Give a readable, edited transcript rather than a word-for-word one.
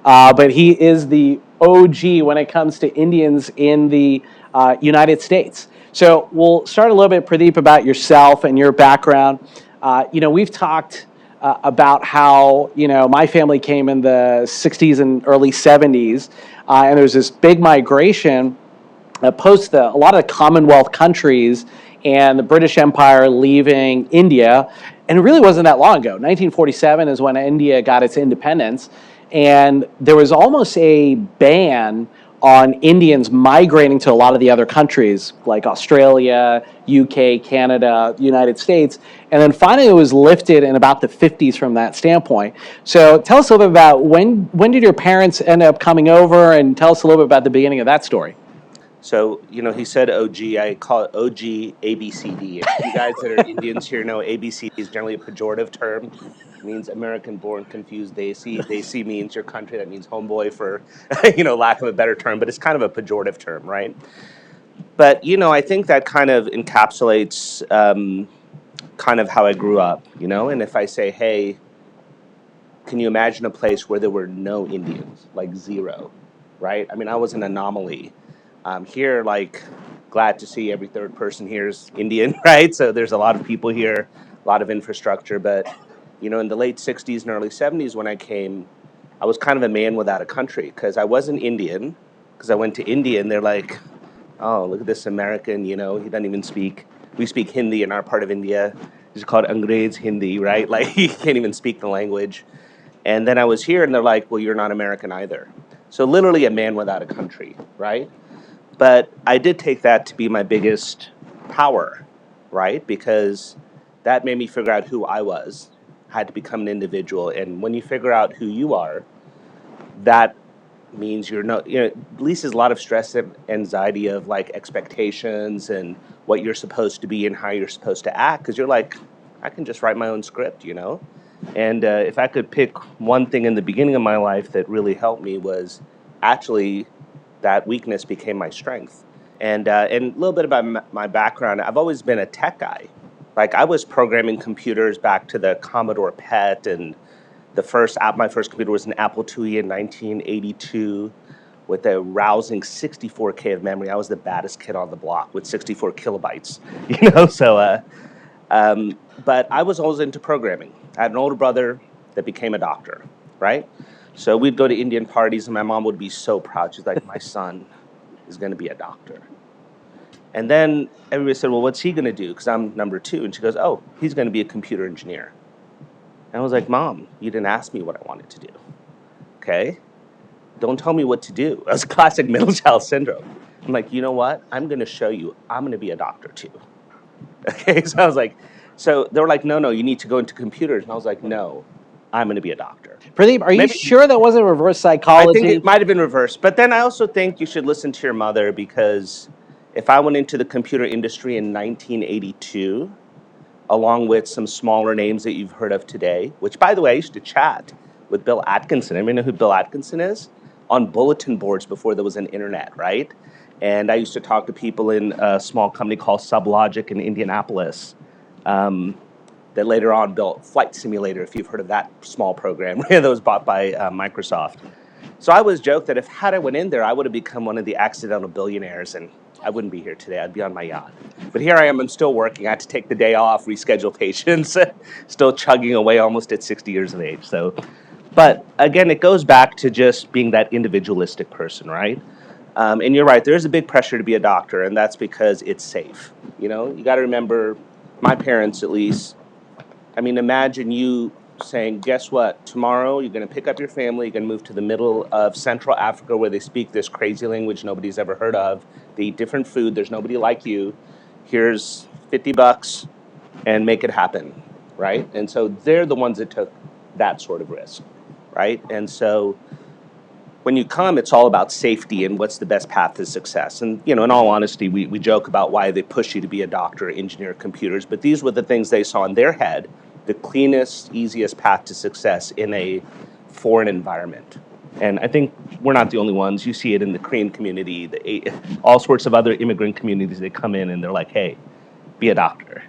but he is the OG when it comes to Indians in the United States. So we'll start a little bit, Pradeep, about yourself and your background. We've talked about how, my family came in the 60s and early 70s, and there was this big migration post a lot of the Commonwealth countries and the British Empire leaving India. And it really wasn't that long ago. 1947 is when India got its independence. And there was almost a ban on Indians migrating to a lot of the other countries like Australia, UK, Canada, United States. And then finally it was lifted in about the 50s from that standpoint. So tell us a little bit about when did your parents end up coming over, and tell us a little bit about the beginning of that story. So, he said OG, I call it OG ABCD. You guys that are Indians here know ABCD is generally a pejorative term. It means American born confused Desi. Desi means your country. That means homeboy for, lack of a better term, but it's kind of a pejorative term, right? But, I think that kind of encapsulates kind of how I grew up, and if I say, hey, can you imagine a place where there were no Indians, like zero, right? I mean, I was an anomaly. Here, glad to see every third person here is Indian, right? So there's a lot of people here, a lot of infrastructure. But, in the late 60s and early 70s when I came, I was kind of a man without a country because I wasn't Indian. Because I went to India and they're like, oh, look at this American, he doesn't even speak. We speak Hindi in our part of India. It's called Angrez Hindi, right? Like, he can't even speak the language. And then I was here and they're like, well, you're not American either. So literally a man without a country, right? But I did take that to be my biggest power, right? Because that made me figure out who I was, had to become an individual. And when you figure out who you are, that means you're not, at least there's a lot of stress and anxiety of expectations and what you're supposed to be and how you're supposed to act. Because you're like, I can just write my own script, And if I could pick one thing in the beginning of my life that really helped me was actually that weakness became my strength. And a little bit about my background, I've always been a tech guy. I was programming computers back to the Commodore PET, and my first computer was an Apple IIe in 1982 with a rousing 64K of memory. I was the baddest kid on the block with 64 kilobytes, so but I was always into programming. I had an older brother that became a doctor, right? So we'd go to Indian parties, and my mom would be so proud. She's like, my son is going to be a doctor. And then everybody said, well, what's he going to do? Because I'm number two. And she goes, oh, he's going to be a computer engineer. And I was like, Mom, you didn't ask me what I wanted to do. Okay? Don't tell me what to do. That's classic middle child syndrome. I'm like, you know what? I'm going to show you. I'm going to be a doctor too. Okay? So I was like, so they were like, no, you need to go into computers. And I was like, no, I'm going to be a doctor. Pradeep, are you sure that wasn't reverse psychology? I think it might have been reversed. But then I also think you should listen to your mother, because if I went into the computer industry in 1982, along with some smaller names that you've heard of today, which, by the way, I used to chat with Bill Atkinson. Everybody know who Bill Atkinson is? On bulletin boards before there was an internet, right? And I used to talk to people in a small company called Sublogic in Indianapolis, that later on built Flight Simulator, if you've heard of that small program that was bought by Microsoft. So I always joke that had I went in there, I would have become one of the accidental billionaires, and I wouldn't be here today. I'd be on my yacht. But here I am. I'm still working. I had to take the day off, reschedule patients, still chugging away almost at 60 years of age. So, but again, it goes back to just being that individualistic person, right? And you're right. There is a big pressure to be a doctor, and that's because it's safe. You got to remember, my parents at least, I mean, imagine you saying, guess what? Tomorrow you're going to pick up your family, you're going to move to the middle of Central Africa where they speak this crazy language nobody's ever heard of. They eat different food. There's nobody like you. Here's $50 and make it happen, right? And so they're the ones that took that sort of risk, right? And so when you come, it's all about safety and what's the best path to success. And, in all honesty, we joke about why they push you to be a doctor, engineer, computers, but these were the things they saw in their head, the cleanest, easiest path to success in a foreign environment. And I think we're not the only ones. You see it in the Korean community, all sorts of other immigrant communities. They come in and they're like, hey, be a doctor.